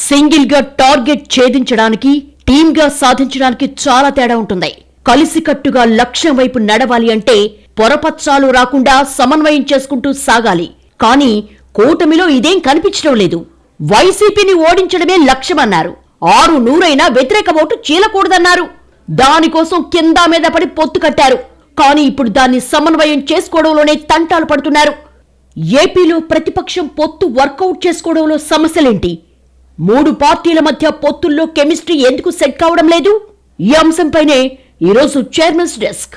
Single గా target ఛేదించడానికి team గా సాధించడానికి చాలా తేడా ఉంటుంది. కలిసికట్టుగా లక్ష్యం వైపు నడవాలి అంటే పొరపచ్చాలు రాకుండా సమన్వయం చేసుకుంటూ సాగాలి. కానీ కూటమిలో ఇదేం కనిపించడం లేదు. వైసీపీని ఓడించడమే లక్ష్యమన్నారు. 600 వ్యతిరేక ఓటు చీలకూడదన్నారు. దానికోసం కింద మీద పడి పొత్తు కట్టారు. కానీ ఇప్పుడు దాన్ని సమన్వయం చేసుకోవడంలోనే తంటాలు పడుతున్నారు. ఏపీలో ప్రతిపక్షం పొత్తు వర్కౌట్ చేసుకోవడంలో సమస్యలేంటి? 3 పార్టీల మధ్య పొత్తుల్లో కెమిస్ట్రీ ఎందుకు సెట్ కావడం లేదు? ఈ అంశంపైనే ఈరోజు చైర్మన్స్ డెస్క్.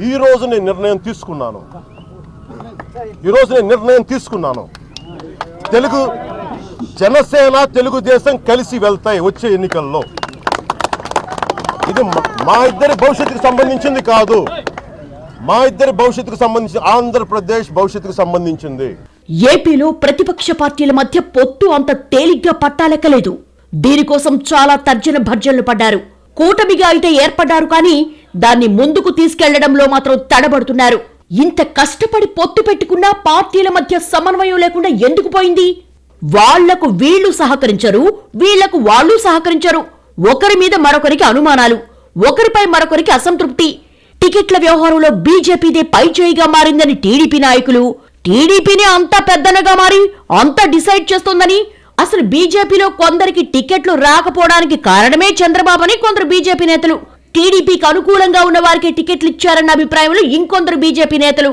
ఈరోజు నేను నిర్ణయం తీసుకున్నాను. తెలుగు జనసేన తెలుగుదేశం కలిసి వెళ్తాయి వచ్చే ఎన్నికల్లో. ఇది మా ఇద్దరి భవిష్యత్తుకు సంబంధించింది కాదు, మా ఇద్దరి భవిష్యత్తుకు సంబంధించి ఆంధ్రప్రదేశ్ భవిష్యత్తుకు సంబంధించింది. ఏపీలో ప్రతిపక్ష పార్టీల మధ్య పొత్తు అంత తేలిగ్గా పట్టాలెక్కలేదు. దీనికోసం చాలా తర్జన భర్జనలు పడ్డారు. కూటమిగా అయితే ఏర్పడ్డారు, కానీ దాన్ని ముందుకు తీసుకెళ్లడంలో మాత్రం తడబడుతున్నారు. ఇంత కష్టపడి పొత్తు పెట్టుకున్నా పార్టీల మధ్య సమన్వయం లేకుండా ఎందుకు పోయింది? వాళ్లకు వీళ్లు సహకరించరు, వీళ్లకు వాళ్ళు సహకరించరు. ఒకరి మీద మరొకరికి అనుమానాలు, ఒకరిపై మరొకరికి అసంతృప్తి. టికెట్ల వ్యవహారంలో బీజేపీదే పైచేయిగా మారిందని టీడీపీ నాయకులు, టీడీపీనే అంతా పెద్దనగా మారి అంతా డిసైడ్ చేస్తోందని, అసలు బీజేపీలో కొందరికి టికెట్లు రాకపోవడానికి కారణమే చంద్రబాబు అని కొందరు బీజేపీ నేతలు, టీడీపీకి అనుకూలంగా ఉన్న వారికి టికెట్లు ఇచ్చారన్న అభిప్రాయంలో ఇంకొందరు బీజేపీ నేతలు.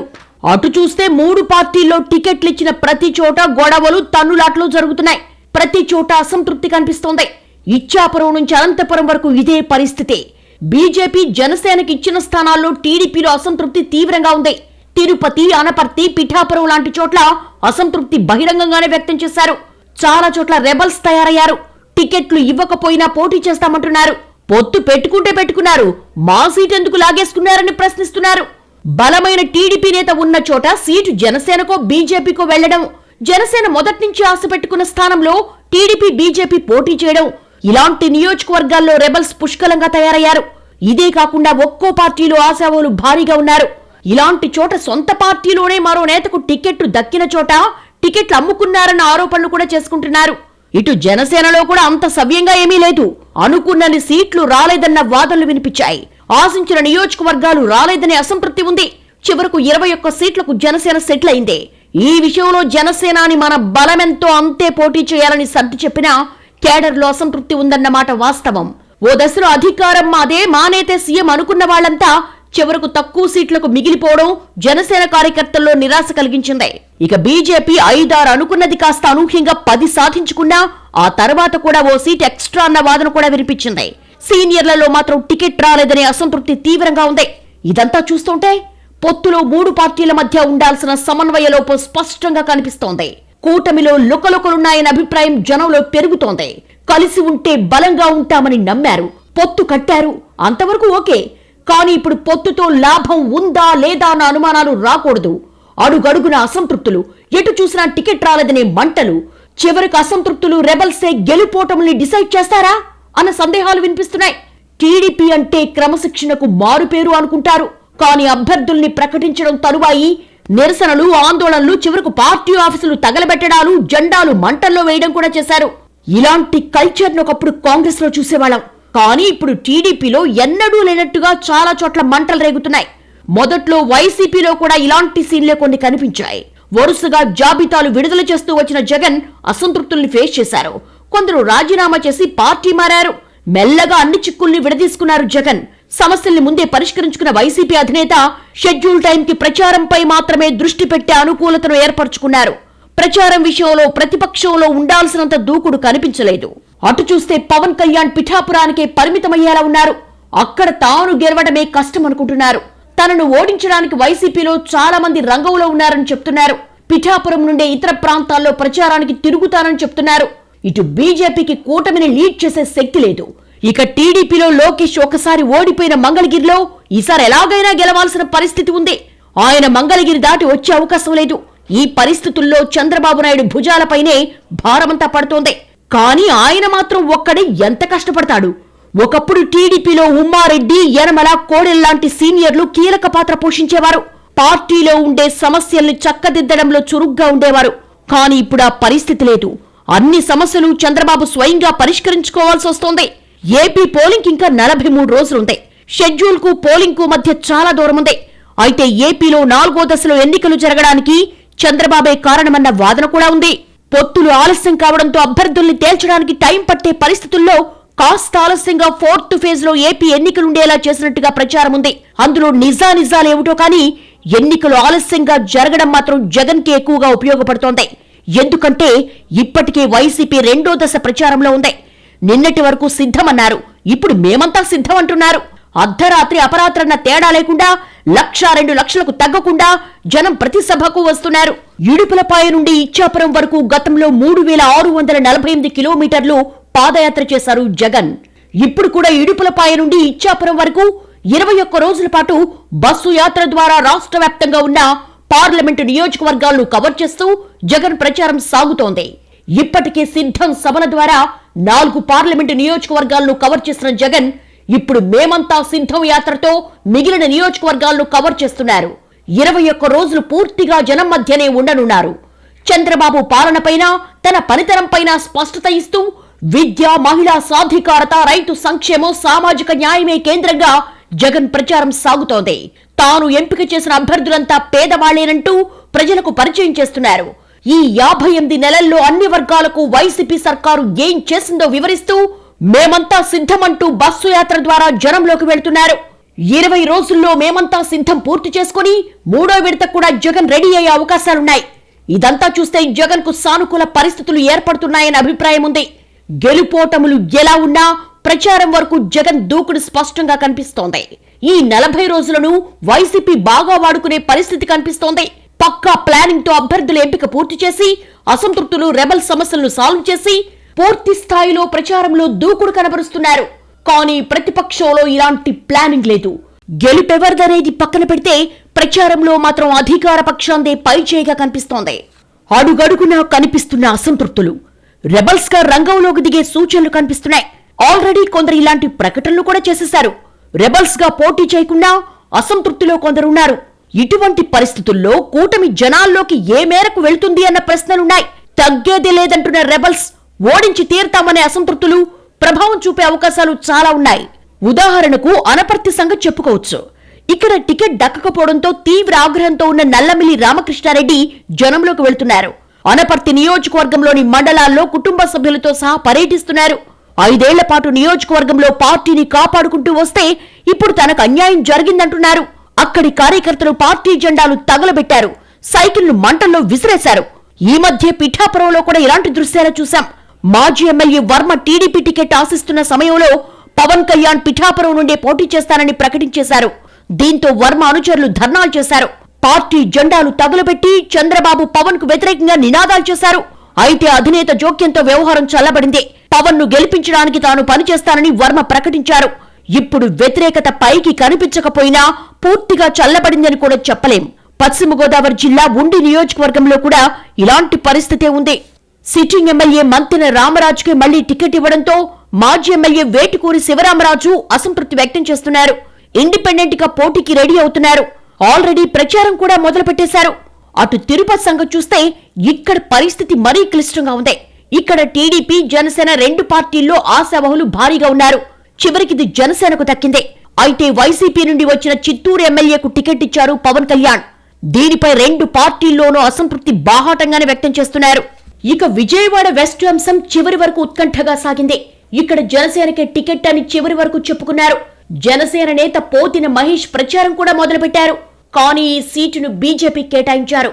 అటు చూస్తే 3 పార్టీల్లో టికెట్లు ఇచ్చిన ప్రతి చోట గొడవలు, తన్నులాట్లు జరుగుతున్నాయి. ప్రతి చోట అసంతృప్తి కనిపిస్తోంది. ఇచ్చాపురం నుంచి అనంతపురం వరకు ఇదే పరిస్థితి. బీజేపీ జనసేనకి ఇచ్చిన స్థానాల్లో టీడీపీలో అసంతృప్తి తీవ్రంగా ఉంది. తిరుపతి, అనపర్తి, పిఠాపురం లాంటి చోట్ల అసంతృప్తి బహిరంగంగానే వ్యక్తం చేశారు. చాలా చోట్ల రెబల్స్ తయారయ్యారు. టికెట్లు ఇవ్వకపోయినా పోటీ చేస్తామంటున్నారు. పొత్తు పెట్టుకుంటే పెట్టుకున్నారు, మా సీటు ఎందుకు లాగేసుకున్నారని ప్రశ్నిస్తున్నారు. బలమైన టీడీపీ నేత ఉన్న చోట సీటు జనసేనకో బీజేపీకో వెళ్లడం, జనసేన మొదటి నుంచి ఆశ పెట్టుకున్న స్థానంలో టీడీపీ బీజేపీ పోటీ చేయడం, ఇలాంటి నియోజకవర్గాల్లో రెబల్స్ పుష్కలంగా తయారయ్యారు. ఇదే కాకుండా ఒక్కో పార్టీలో ఆశావాలు భారీగా ఉన్నారు. ఇలాంటి చోట సొంత పార్టీలోనే మరో నేతకు టికెట్లు దక్కిన చోట టికెట్లు అమ్ముకున్నారన్న ఆరోపణలు కూడా చేసుకుంటున్నారు. ఇటు జనసేనలో కూడా అంత సవ్యంగా ఏమీ లేదు. అనుకున్నన్ని సీట్లు రాలేదన్న వాదనలు వినిపించాయి. ఆశించిన నియోజకవర్గాలు రాలేదనే అసంతృప్తి ఉంది. చివరకు 21 సీట్లకు జనసేన సెటిల్ అయింది. ఈ విషయంలో జనసేనాని మన బలమెంతో అంతే పోటీ చేయాలని సర్ది చెప్పినా కేడర్లో అసంతృప్తి ఉందన్నమాట వాస్తవం. ఓ దశలో అధికారం మాదే, మానేతే సీఎం అనుకున్న వాళ్లంతా చివరకు తక్కువ సీట్లకు మిగిలిపోవడం జనసేన కార్యకర్తల్లో నిరాశ కలిగించింది. ఇక బీజేపీ 5-6 అనుకున్నది కాస్త అనూహ్యంగా 10 సాధించుకున్నా ఆ తర్వాత కూడా ఓ సీట్ ఎక్స్ట్రా అన్న వాదన కూడా వినిపించింది. సీనియర్లలో మాత్రం టికెట్ రాలేదనే అసంతృప్తి తీవ్రంగా ఉంది. ఇదంతా చూస్తుంటే పొత్తులో 3 పార్టీల మధ్య ఉండాల్సిన సమన్వయ లోపం స్పష్టంగా కనిపిస్తోంది. కూటమిలో లుకలుకలున్నాయన్న అభిప్రాయం జనంలో పెరుగుతోంది. కలిసి ఉంటే బలంగా ఉంటామని నమ్మారు, పొత్తు కట్టారు, అంతవరకు ఓకే. కానీ ఇప్పుడు పొత్తుతో లాభం ఉందా లేదా అన్న అనుమానాలు రాకూడదు. అడుగడుగున అసంతృప్తులు, ఎటు చూసినా టికెట్ రాలేదనే మంటలు, చివరికి అసంతృప్తులు రెబల్సే గెలుపోటముల్ని డిసైడ్ చేస్తారా అన్న సందేహాలు వినిపిస్తున్నాయి. టీడీపీ అంటే క్రమశిక్షణకు మారుపేరు అనుకుంటారు. కానీ అభ్యర్థుల్ని ప్రకటించడం తరువాయి నిరసనలు, ఆందోళనలు, చివరకు పార్టీ ఆఫీసులు తగలబెట్టడాలు, జెండాలు మంటల్లో వేయడం కూడా చేశారు. ఇలాంటి కల్చర్ను ఒకప్పుడు కాంగ్రెస్ లో చూసేవాళ్ళం. కానీ ఇప్పుడు టీడీపీలో ఎన్నడూ లేనట్టుగా చాలా చోట్ల మంటలు రేగుతున్నాయి. మొదట్లో వైసీపీలో కూడా ఇలాంటి సీన్లే కొన్ని కనిపించాయి. వరుసగా జాబితాలు విడుదల చేస్తూ వచ్చిన జగన్ అసంతృప్తుల్ని ఫేస్ చేశారు. కొందరు రాజీనామా చేసి పార్టీ మారారు. మెల్లగా అన్ని చిక్కుల్ని విడదీసుకున్నారు జగన్. సమస్యల్ని ముందే పరిష్కరించుకున్న వైసీపీ అధినేత షెడ్యూల్ టైంకి ప్రచారంపై మాత్రమే దృష్టి పెట్టే అనుకూలతను ఏర్పరచుకున్నారు. ప్రచారం విషయంలో ప్రతిపక్షంలో ఉండాల్సినంత దూకుడు కనిపించలేదు. అటు చూస్తే పవన్ కళ్యాణ్ పిఠాపురానికే పరిమితమయ్యేలా ఉన్నారు. అక్కడ తాను గెలవడమే కష్టం అనుకుంటున్నారు. తనను ఓడించడానికి వైసీపీలో చాలా మంది రంగంలో ఉన్నారని చెప్తున్నారు. పిఠాపురం నుండే ఇతర ప్రాంతాల్లో ప్రచారానికి తిరుగుతానని చెప్తున్నారు. ఇటు బీజేపీకి కూటమిని లీడ్ చేసే శక్తి లేదు. ఇక టీడీపీలో లోకేష్ ఒకసారి ఓడిపోయిన మంగళగిరిలో ఈసారి ఎలాగైనా గెలవాల్సిన పరిస్థితి ఉంది. ఆయన మంగళగిరి దాటి వచ్చే అవకాశం లేదు. ఈ పరిస్థితుల్లో చంద్రబాబు నాయుడు భుజాలపైనే భారమంతా పడుతోంది. కానీ ఆయన మాత్రం ఒక్కడే ఎంత కష్టపడతాడు? ఒకప్పుడు టీడీపీలో ఉమ్మారెడ్డి, యనమల, కోడెల్లాంటి సీనియర్లు కీలక పాత్ర పోషించేవారు. పార్టీలో ఉండే సమస్యల్ని చక్కదిద్దడంలో చురుగ్గా ఉండేవారు. కానీ ఇప్పుడు ఆ పరిస్థితి లేదు. అన్ని సమస్యలు చంద్రబాబు స్వయంగా పరిష్కరించుకోవాల్సి వస్తోంది. ఏపీ పోలింగ్ ఇంకా 43 రోజులుంది. షెడ్యూల్ కు పోలింగ్ కు మధ్య చాలా దూరం ఉంది. అయితే ఏపీలో 4వ దశలో ఎన్నికలు జరగడానికి చంద్రబాబే కారణమన్న వాదన కూడా ఉంది. పొత్తులు ఆలస్యం కావడంతో అభ్యర్థుల్ని తేల్చడానికి టైం పట్టే పరిస్థితుల్లో కాస్త ఆలస్యంగా 4th ఫేజ్ లో ఏపీ ఎన్నికలుండేలా చేసినట్టుగా ప్రచారం ఉంది. అందులో నిజాలేమిటో కానీ ఎన్నికలు ఆలస్యంగా జరగడం మాత్రం జగన్ కి ఎక్కువగా ఉపయోగపడుతోంది. ఎందుకంటే ఇప్పటికే వైసీపీ 2వ దశ ప్రచారంలో ఉంది. నిన్నటి వరకు సిద్ధమన్నారు, ఇప్పుడు మేమంతా సిద్ధం అంటున్నారు. అర్ధరాత్రి అపరాత్రన్న తేడా లేకుండా 1,02 లక్షలకు తగ్గకుండా జనం ప్రతి సభకు వస్తున్నారు. ఇడుపులపాయ నుండి ఇచ్చాపురం వరకు గతంలో 3,648 కిలోమీటర్లు పాదయాత్ర చేశారు జగన్. ఇప్పుడు కూడా ఇడుపులపాయ నుండి ఇచ్చాపురం వరకు 21 రోజుల పాటు బస్సు యాత్ర ద్వారా రాష్ట్ర వ్యాప్తంగా ఉన్న పార్లమెంటు నియోజకవర్గాలను కవర్ చేస్తూ జగన్ ప్రచారం సాగుతోంది. ఇప్పటికే సిద్ధం సభల ద్వారా 4 పార్లమెంటు నియోజకవర్గాలను కవర్ చేసిన జగన్ ఇప్పుడు మేమంతా సిద్ధం యాత్రతో మిగిలిన నియోజకవర్గాలను కవర్ చేస్తున్నారు. 21 రోజులు పూర్తిగా జనం మధ్యనే ఉండనున్నారు. చంద్రబాబు పాలనపైన, తన పనితనంపైన స్పష్టత ఇస్తూ విద్య, మహిళా సాధికారత, రైతు సంక్షేమం, సామాజిక న్యాయమే కేంద్రంగా జగన్ ప్రచారం సాగుతోంది. తాను ఎంపిక చేసిన అభ్యర్థులంతా పేదవాళ్లేనంటూ ప్రజలకు పరిచయం చేస్తున్నారు. ఈ 58 నెలల్లో అన్ని వర్గాలకు వైసీపీ సర్కారు ఏం చేసిందో వివరిస్తూ మేమంతా సిద్ధమంటూ బస్సు యాత్ర ద్వారా జనంలోకి వెళ్తున్నారు. 20 రోజుల్లో మేమంతా సిద్ధం పూర్తి చేసుకుని 3వ విడత కూడా జగన్ రెడీ అయ్యే అవకాశాలున్నాయి. ఇదంతా చూస్తే జగన్ కు సానుకూల పరిస్థితులు ఏర్పడుతున్నాయని అభిప్రాయం ఉంది. గెలుపోటములు ఎలా ఉన్నా ప్రచారం వరకు జగన్ దూకుడు స్పష్టంగా కనిపిస్తోంది. ఈ 40 రోజులను వైసీపీ బాగా వాడుకునే పరిస్థితి కనిపిస్తోంది. పక్కా ప్లానింగ్ తో అభ్యర్థుల ఎంపిక పూర్తి చేసి, అసంతృప్తులు, రెబల్ సమస్యలను సాల్వ్ చేసి పూర్తి స్థాయిలో ప్రచారంలో దూకుడు కనబరుస్తున్నారు. కానీ ప్రతిపక్షంలో ఇలాంటి ప్లానింగ్ లేదు. గెలుపెవరిదనేది పక్కన పెడితే ప్రచారంలో మాత్రం అధికార పక్షాందే పైచేయిగా కనిపిస్తోంది. అడుగడుగునా కనిపిస్తున్న అసంతృప్తులు, రెబల్స్ గా రంగంలోకి దిగే సూచనలు కనిపిస్తున్నాయి. ఆల్రెడీ కొందరు ఇలాంటి ప్రకటనలు కూడా చేసేశారు. రెబల్స్ గా పోటీ చేయకుండా అసంతృప్తిలో కొందరున్నారు. ఇటువంటి పరిస్థితుల్లో కూటమి జనాల్లోకి ఏ మేరకు వెళ్తుంది అన్న ప్రశ్నలున్నాయి. తగ్గేదే లేదంటున్న రెబల్స్ ఓడించి తీరుతామనే అసంతృప్తులు ప్రభావం చూపే అవకాశాలు చాలా ఉన్నాయి. ఉదాహరణకు అనపర్తి సంగతి చెప్పుకోవచ్చు. ఇక్కడ టికెట్ దక్కకపోవడంతో తీవ్ర ఆగ్రహంతో ఉన్న నల్లమిల్లి రామకృష్ణారెడ్డి జనంలోకి వెళ్తున్నారు. అనపర్తి నియోజకవర్గంలోని మండలాల్లో కుటుంబ సభ్యులతో సహా పర్యటిస్తున్నారు. 5 ఏళ్ల పాటు నియోజకవర్గంలో పార్టీని కాపాడుకుంటూ వస్తే ఇప్పుడు తనకు అన్యాయం జరిగిందంటున్నారు. అక్కడి కార్యకర్తలు పార్టీ జెండాలు తగలబెట్టారు, సైకిళ్లు మంటల్లో విసిరేశారు. ఈ మధ్య పిఠాపురంలో కూడా ఇలాంటి దృశ్యాలు చూశాం. మాజీ ఎమ్మెల్యే వర్మ టీడీపీ టికెట్ ఆశిస్తున్న సమయంలో పవన్ కళ్యాణ్ పిఠాపురం నుండే పోటీ చేస్తానని ప్రకటించేశారు. దీంతో వర్మ అనుచరులు ధర్నాలు చేశారు. పార్టీ జెండాలు తగులబెట్టి చంద్రబాబు పవన్ కు వ్యతిరేకంగా నినాదాలు చేశారు. అయితే అధినేత జోక్యంతో వ్యవహారం చల్లబడింది. పవన్ ను గెలిపించడానికి తాను పనిచేస్తానని వర్మ ప్రకటించారు. ఇప్పుడు వ్యతిరేకత పైకి కనిపించకపోయినా పూర్తిగా చల్లబడిందని కూడా చెప్పలేం. పశ్చిమ గోదావరి జిల్లా ఉండి నియోజకవర్గంలో కూడా ఇలాంటి పరిస్థితే ఉంది. సిట్టింగ్ ఎమ్మెల్యే మంతెన రామరాజుకి మళ్లీ టికెట్ ఇవ్వడంతో మాజీ ఎమ్మెల్యే వేటుకూరి శివరామరాజు అసంతృప్తి వ్యక్తం చేస్తున్నారు. ఇండిపెండెంట్ గా పోటీకి రెడీ అవుతున్నారు. ఆల్రెడీ ప్రచారం కూడా మొదలు పెట్టేశారు. అటు తిరుపతి సంగతి చూస్తే ఇక్కడ పరిస్థితి మరీ క్లిష్టంగా ఉంది. ఇక్కడ టీడీపీ, జనసేన 2 పార్టీల్లో ఆశావహులు భారీగా ఉన్నారు. చివరికిది జనసేనకు దక్కిందే. అయితే వైసీపీ నుండి వచ్చిన చిత్తూరు ఎమ్మెల్యేకు టికెట్ ఇచ్చారు పవన్ కళ్యాణ్. దీనిపై 2 పార్టీల్లోనూ అసంతృప్తి బాహాటంగానే వ్యక్తం చేస్తున్నారు. ఇక విజయవాడ వెస్ట్ అంశం చివరి వరకు ఉత్కంఠగా సాగింది. ఇక్కడ జనసేనకే టికెట్ అని చివరి వరకు చెప్పుకున్నారు. జనసేన నేత పోతిన మహేష్ ప్రచారం కూడా మొదలుపెట్టారు. కానీ ఈ సీటును బీజేపీ కేటాయించారు.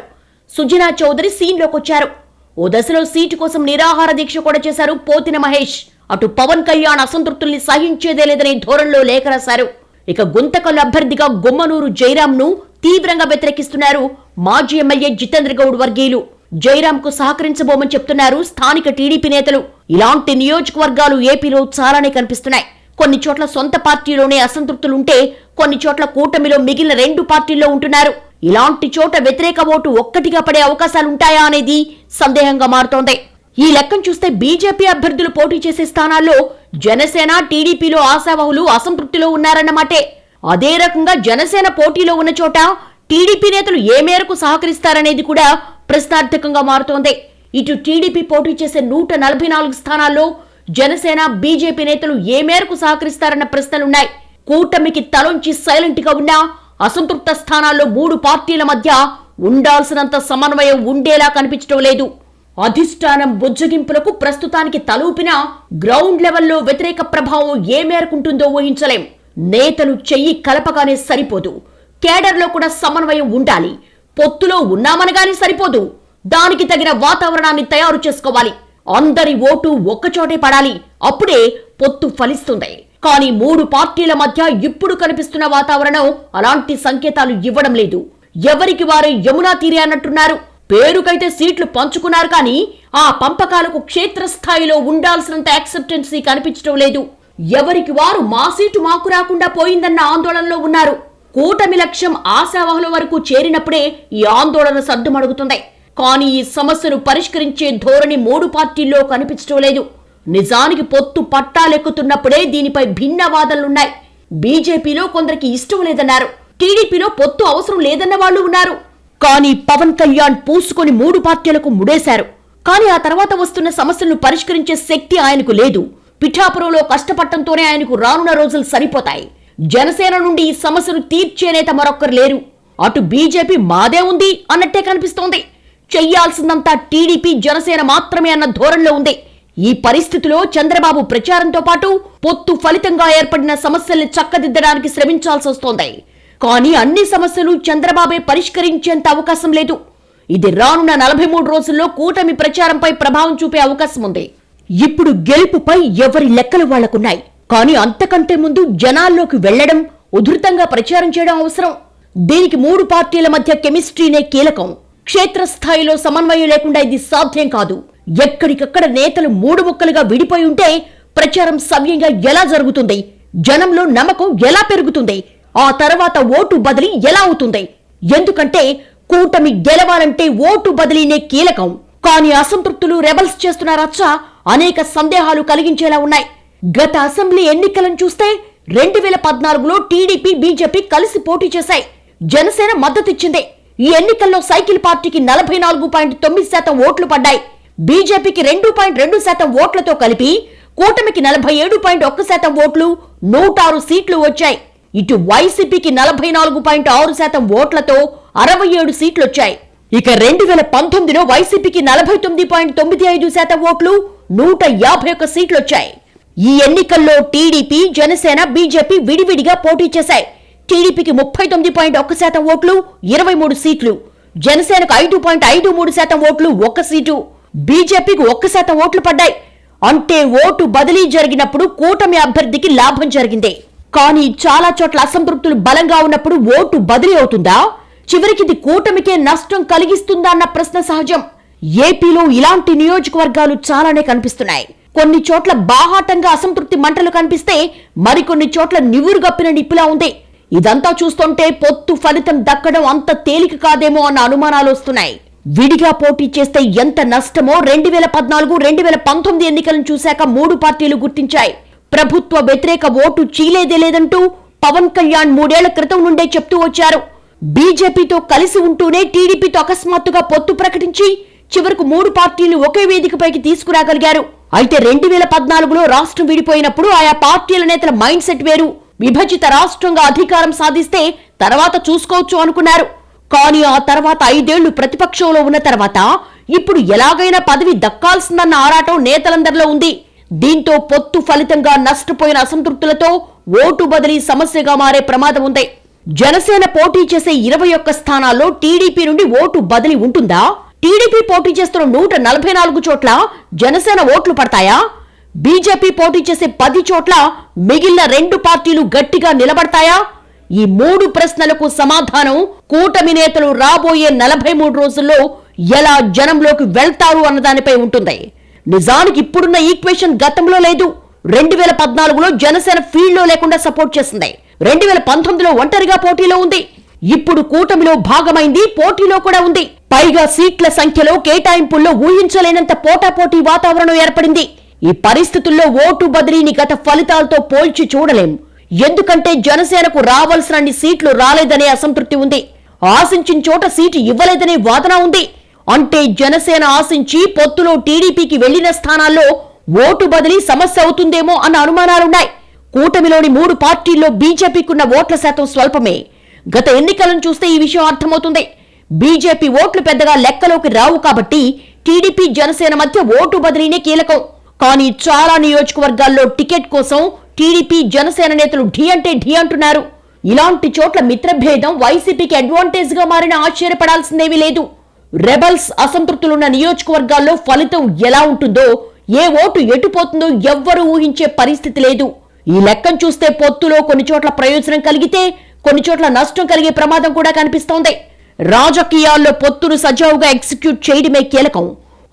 సుజనా చౌదరి సీన్లోకొచ్చారు. ఓ దశలో సీటు కోసం నిరాహార దీక్ష కూడా చేశారు పోతిన మహేష్. అటు పవన్ కళ్యాణ్ అసంతృప్తుల్ని సహించేదే లేదనే ధోరణిలో లేఖ రాశారు. ఇక గుంతకల్ అభ్యర్థిగా గుమ్మనూరు జయరాం ను తీవ్రంగా వ్యతిరేకిస్తున్నారు మాజీ ఎమ్మెల్యే జితేంద్ర గౌడ్ వర్గీయులు. జయరాం కు సహకరించబోమని చెప్తున్నారు స్థానిక టీడీపీ నేతలు. ఇలాంటి నియోజకవర్గాలు ఏపీలో చాలానే కనిపిస్తున్నాయి. కొన్ని చోట్ల సొంత పార్టీలోనే అసంతృప్తులుంటే కొన్ని చోట్ల కూటమిలో మిగిలిన 2 పార్టీల్లో ఉంటున్నారు. ఇలాంటి చోట వ్యతిరేక ఓటు ఒక్కటిగా పడే అవకాశాలుంటాయా అనేది సందేహంగా మారుతోంది. ఈ లెక్కను చూస్తే బీజేపీ అభ్యర్థులు పోటీ చేసే స్థానాల్లో జనసేన, టీడీపీలో ఆశావహులు అసంతృప్తిలో ఉన్నారన్నమాటే. అదే రకంగా జనసేన పోటీలో ఉన్న చోట టీడీపీ నేతలు ఏ మేరకు సహకరిస్తారనేది కూడా ప్రశ్నార్థకంగా మారుతోంది. ఇటు టీడీపీ పోటీ చేసే 144 స్థానాల్లో జనసేన, బీజేపీ నేతలు ఏ మేరకు సహకరిస్తారన్న ప్రశ్నలున్నాయి. కూటమికి తలొంచి సైలెంట్ గా ఉన్న అసంతృప్త స్థానాల్లో 3 పార్టీల మధ్య ఉండాల్సినంత సమన్వయం ఉండేలా కనిపించడం లేదు. అధిష్టానం బుజ్జగింపులకు ప్రస్తుతానికి తలూపినా గ్రౌండ్ లెవెల్లో వ్యతిరేక ప్రభావం ఏ మేరకుంటుందో ఊహించలేం. నేతలు చెయ్యి కలపగానే సరిపోదు, కేడర్లో కూడా సమన్వయం ఉండాలి. పొత్తులో ఉన్నామనగానే సరిపోదు, దానికి తగిన వాతావరణాన్ని తయారు చేసుకోవాలి. అందరి ఓటు ఒక్కచోటే పడాలి, అప్పుడే పొత్తు ఫలిస్తుంది. కానీ 3 పార్టీల మధ్య ఇప్పుడు కనిపిస్తున్న వాతావరణం అలాంటి సంకేతాలు ఇవ్వడం లేదు. ఎవరికి వారు యమునా తీరే అన్నట్టున్నారు. పేరుకైతే సీట్లు పంచుకున్నారు, కానీ ఆ పంపకాలకు క్షేత్రస్థాయిలో ఉండాల్సినంత యాక్సెప్టెన్సీ కనిపించడం లేదు. ఎవరికి వారు మా సీటు మాకు రాకుండా పోయిందన్న ఆందోళనలో ఉన్నారు. కూటమి లక్ష్యం ఆశావహుల వరకు చేరినప్పుడే ఈ ఆందోళన సద్దుమడుగుతుంది. కానీ ఈ సమస్యను పరిష్కరించే ధోరణి 3 పార్టీల్లో కనిపించడం లేదు. నిజానికి పొత్తు పట్టాలెక్కుతున్నప్పుడే దీనిపై భిన్న వాదనలున్నాయి. బీజేపీలో కొందరికి ఇష్టం లేదన్నారు, టీడీపీలో పొత్తు అవసరం లేదన్న వాళ్ళు ఉన్నారు. కానీ పవన్ కళ్యాణ్ పూసుకొని 3 పార్టీలకు ముడేశారు. కానీ ఆ తర్వాత వస్తున్న సమస్యలను పరిష్కరించే శక్తి ఆయనకు లేదు. పిఠాపురంలో కష్టపడటంతోనే ఆయనకు రానున్న రోజులు సరిపోతాయి. జనసేన నుండి ఈ సమస్యను తీర్చే నేత మరొక్కరు లేరు. అటు బీజేపీ మాదే ఉంది అన్నట్టే కనిపిస్తోంది. చెయ్యాల్సిందంతా టీడీపీ, జనసేన మాత్రమే అన్న ధోరణిలో ఉంది. ఈ పరిస్థితిలో చంద్రబాబు ప్రచారంతో పాటు పొత్తు ఫలితంగా ఏర్పడిన సమస్యల్ని చక్కదిద్దడానికి శ్రమించాల్సి వస్తోంది. కానీ అన్ని సమస్యలు చంద్రబాబే పరిష్కరించేంత అవకాశం లేదు. ఇది రానున్న 43 రోజుల్లో కూటమి ప్రచారంపై ప్రభావం చూపే అవకాశం ఉంది. ఇప్పుడు గెలుపుపై ఎవరి లెక్కలు వాళ్లకున్నాయి. కానీ అంతకంటే ముందు జనాల్లోకి వెళ్లడం, ఉధృతంగా ప్రచారం చేయడం అవసరం. దీనికి 3 పార్టీల మధ్య కెమిస్ట్రీనే కీలకం. క్షేత్రస్థాయిలో సమన్వయం లేకుండా ఇది సాధ్యం కాదు. ఎక్కడికక్కడ నేతలు 3 ముక్కలుగా విడిపోయి ఉంటే ప్రచారం సవ్యంగా ఎలా జరుగుతుంది? జనంలో నమ్మకం ఎలా పెరుగుతుంది? ఆ తర్వాత ఓటు బదిలీ ఎలా అవుతుంది? ఎందుకంటే కూటమి గెలవాలంటే ఓటు బదిలీనే కీలకం. కానీ అసంతృప్తులు, రెబల్స్ చేస్తున్న రచ్చ అనేక సందేహాలు కలిగించేలా ఉన్నాయి. గత అసెంబ్లీ ఎన్నికలను చూస్తే 2014లో టీడీపీ, బీజేపీ కలిసి పోటీ చేశాయి. జనసేన మద్దతిచ్చింది. ఈ ఎన్నికల్లో సైకిల్ పార్టీకి 44.9% ఓట్లు పడ్డాయి. బీజేపీకి 2.2% ఓట్లతో కలిపి కూటమికి 47.1% ఓట్లు, 106 సీట్లు వచ్చాయి. ఇటు వైసీపీకి 44.6% ఓట్లతో 67 సీట్లొచ్చాయి. ఇక 2019లో వైసీపీకి 49.95% ఓట్లు, 151 సీట్లొచ్చాయి. ఈ ఎన్నికల్లో టీడీపీ, జనసేన, బీజేపీ విడివిడిగా పోటీ చేశాయి. టీడీపీకి 39.1% ఓట్లు, 23 సీట్లు, జనసేనకు 5.53% ఓట్లు, 1 సీటు, బీజేపీకి 1% ఓట్లు పడ్డాయి. అంటే ఓటు బదిలీ జరిగినప్పుడు కూటమి అభ్యర్థికి లాభం జరిగింది. కానీ చాలా చోట్ల అసంతృప్తులు బలంగా ఉన్నప్పుడు ఓటు బదిలీ అవుతుందా? చివరికి ఇది కూటమికే నష్టం కలిగిస్తుందా అన్న ప్రశ్న సహజం. ఏపీలో ఇలాంటి నియోజకవర్గాలు చాలానే కనిపిస్తున్నాయి. కొన్ని చోట్ల బాహాటంగా అసంతృప్తి మంటలు కనిపిస్తే మరికొన్ని చోట్ల నివురుగప్పిన నిప్పులా ఉంది. ఇదంతా చూస్తుంటే పొత్తు ఫలితం దక్కడం అంత తేలిక కాదేమో అన్న అనుమానాలు వస్తున్నాయి. విడిగా పోటీ చేస్తే ఎంత నష్టమో 2014, 2019 ఎన్నికలను చూశాక 3 పార్టీలు గుర్తించాయి. ప్రభుత్వ వ్యతిరేక ఓటు చీలేదే లేదంటూ పవన్ కళ్యాణ్ 3 ఏళ్ల క్రితం నుండే చెప్తూ వచ్చారు. బీజేపీతో కలిసి ఉంటూనే టీడీపీతో అకస్మాత్తుగా పొత్తు ప్రకటించి చివరకు 3 పార్టీలు ఒకే వేదికపైకి తీసుకురాగలిగారు. అయితే 2014లో రాష్ట్రం విడిపోయినప్పుడు ఆయా పార్టీల నేతల మైండ్ సెట్ వేరు. విభజిత రాష్ట్రంగా అధికారం సాధిస్తే తర్వాత చూసుకోవచ్చు అనుకున్నారు. కానీ ఆ తర్వాత 5 ఏళ్లు ప్రతిపక్షంలో ఉన్న తర్వాత ఇప్పుడు ఎలాగైనా పదవి దక్కాల్సిందన్న ఆరాటం నేతలందరిలో ఉంది. దీంతో పొత్తు ఫలితంగా నష్టపోయిన అసంతృప్తులతో ఓటు బదిలీ సమస్యగా మారే ప్రమాదం ఉంది. జనసేన పోటీ చేసే 21 స్థానాల్లో టీడీపీ నుండి ఓటు బదిలీ ఉంటుందా? టీడీపీ పోటీ చేస్తున్న 144 చోట్ల జనసేన ఓట్లు పడతాయా? బీజేపీ పోటీ చేసే 10 చోట్ల మిగిలిన 2 పార్టీలు గట్టిగా నిలబడతాయా? ఈ 3 ప్రశ్నలకు సమాధానం కూటమి నేతలు రాబోయే 43 రోజుల్లో ఎలా జనంలోకి వెళ్తారు అన్నదానిపై ఉంటుంది. నిజానికి ఇప్పుడున్న ఈక్వేషన్ గతంలో లేదు. 2014లో జనసేన ఫీల్డ్ లో లేకుండా సపోర్ట్ చేసింది. 2019లో ఒంటరిగా పోటీలో ఉంది. ఇప్పుడు కూటమిలో భాగమైంది, పోటీలో కూడా ఉంది. పైగా సీట్ల సంఖ్యలో, కేటాయింపుల్లో ఊహించలేనంత పోటాపోటీ వాతావరణం ఏర్పడింది. ఈ పరిస్థితుల్లో ఓటు బదిలీని గత ఫలితాలతో పోల్చి చూడలేం. ఎందుకంటే జనసేనకు రావాల్సినన్ని సీట్లు రాలేదనే అసంతృప్తి ఉంది. ఆశించిన చోట సీటు ఇవ్వలేదనే వాదన ఉంది. అంటే జనసేన ఆశించి పొత్తులో టీడీపీకి వెళ్లిన స్థానాల్లో ఓటు బదిలీ సమస్య అవుతుందేమో అన్న అనుమానాలున్నాయి. కూటమిలోని 3 పార్టీల్లో బీజేపీకున్న ఓట్ల శాతం స్వల్పమే. గత ఎన్నికలను చూస్తే ఈ విషయం అర్థమవుతుంది. బీజేపీ ఓట్లు పెద్దగా లెక్కలోకి రావు కాబట్టి టీడీపీ జనసేన మధ్య ఓటు బదిలీనే కీలకం. కానీ చాలా నియోజకవర్గాల్లో టికెట్ కోసం టీడీపీ జనసేన నేతలు ఢీ అంటే ఢీ అంటున్నారు. ఇలాంటి చోట్ల మిత్రభేదం వైసీపీకి అడ్వాంటేజ్ గా మారిన ఆశ్చర్యపడాల్సిందేమీ లేదు. రెబల్స్ అసంతృప్తులున్న నియోజకవర్గాల్లో ఫలితం ఎలా ఉంటుందో, ఏ ఓటు ఎటుపోతుందో ఎవ్వరూ ఊహించే పరిస్థితి లేదు. ఈ లెక్కను చూస్తే పొత్తులో కొన్ని చోట్ల ప్రయోజనం కలిగితే కొన్ని చోట్ల నష్టం కలిగే ప్రమాదం కూడా కనిపిస్తోంది. రాజకీయాల్లో పొత్తును సజావుగా ఎగ్జిక్యూట్ చేయడమే కీలకం.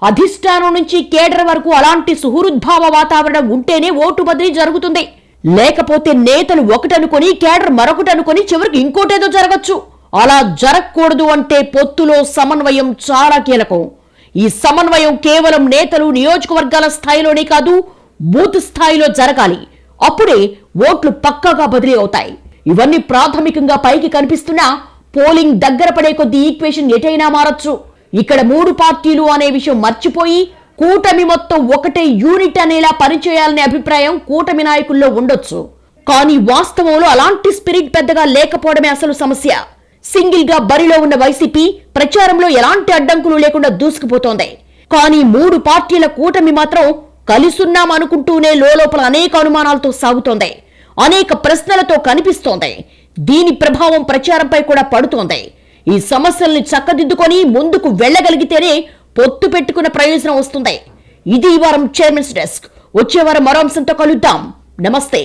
అధిష్టానం నుంచి కేడర్ వరకు అలాంటి సుహృద్భావ వాతావరణం ఉంటేనే ఓటు బదిలీ జరుగుతుంది. లేకపోతే నేతలు ఒకటనుకొని కేడర్ మరొకటనుకొని చివరికి ఇంకోటేదో జరగచ్చు. అలా జరగకూడదు అంటే పొత్తులో సమన్వయం చాలా కీలకం. ఈ సమన్వయం కేవలం నేతలు నియోజకవర్గాల స్థాయిలోనే కాదు, బూత్ స్థాయిలో జరగాలి. అప్పుడే ఓట్లు పక్కాగా బదిలీ అవుతాయి. ఇవన్నీ ప్రాథమికంగా పైకి కనిపిస్తున్నా పోలింగ్ దగ్గర పడే కొద్దీ ఈక్వేషన్ ఎటైనా మారచ్చు. ఇక్కడ 3 పార్టీలు అనే విషయం మర్చిపోయి కూటమి మొత్తం ఒకటే యూనిట్ అనేలా పనిచేయాలనే అభిప్రాయం కూటమి నాయకుల్లో ఉండొచ్చు. కానీ వాస్తవంలో అలాంటి స్పిరిట్ పెద్దగా లేకపోవడమే అసలు సమస్య. సింగిల్ గా బరిలో ఉన్న వైసీపీ ప్రచారంలో ఎలాంటి అడ్డంకులు లేకుండా దూసుకుపోతోంది. కానీ 3 పార్టీల కూటమి మాత్రం కలిసున్నామనుకుంటూనే లోపల అనేక అనుమానాలతో సాగుతోంది. అనేక ప్రశ్నలతో కనిపిస్తోంది. దీని ప్రభావం ప్రచారంపై కూడా పడుతోంది. ఈ సమస్యల్ని చక్కదిద్దుకొని ముందుకు వెళ్లగలిగితేనే పొత్తు పెట్టుకున్న ప్రయోజనం వస్తుంది. ఇది ఈ వారం చైర్మన్స్ డెస్క్. వచ్చే వారం మరో అంశంతో కలుద్దాం. నమస్తే.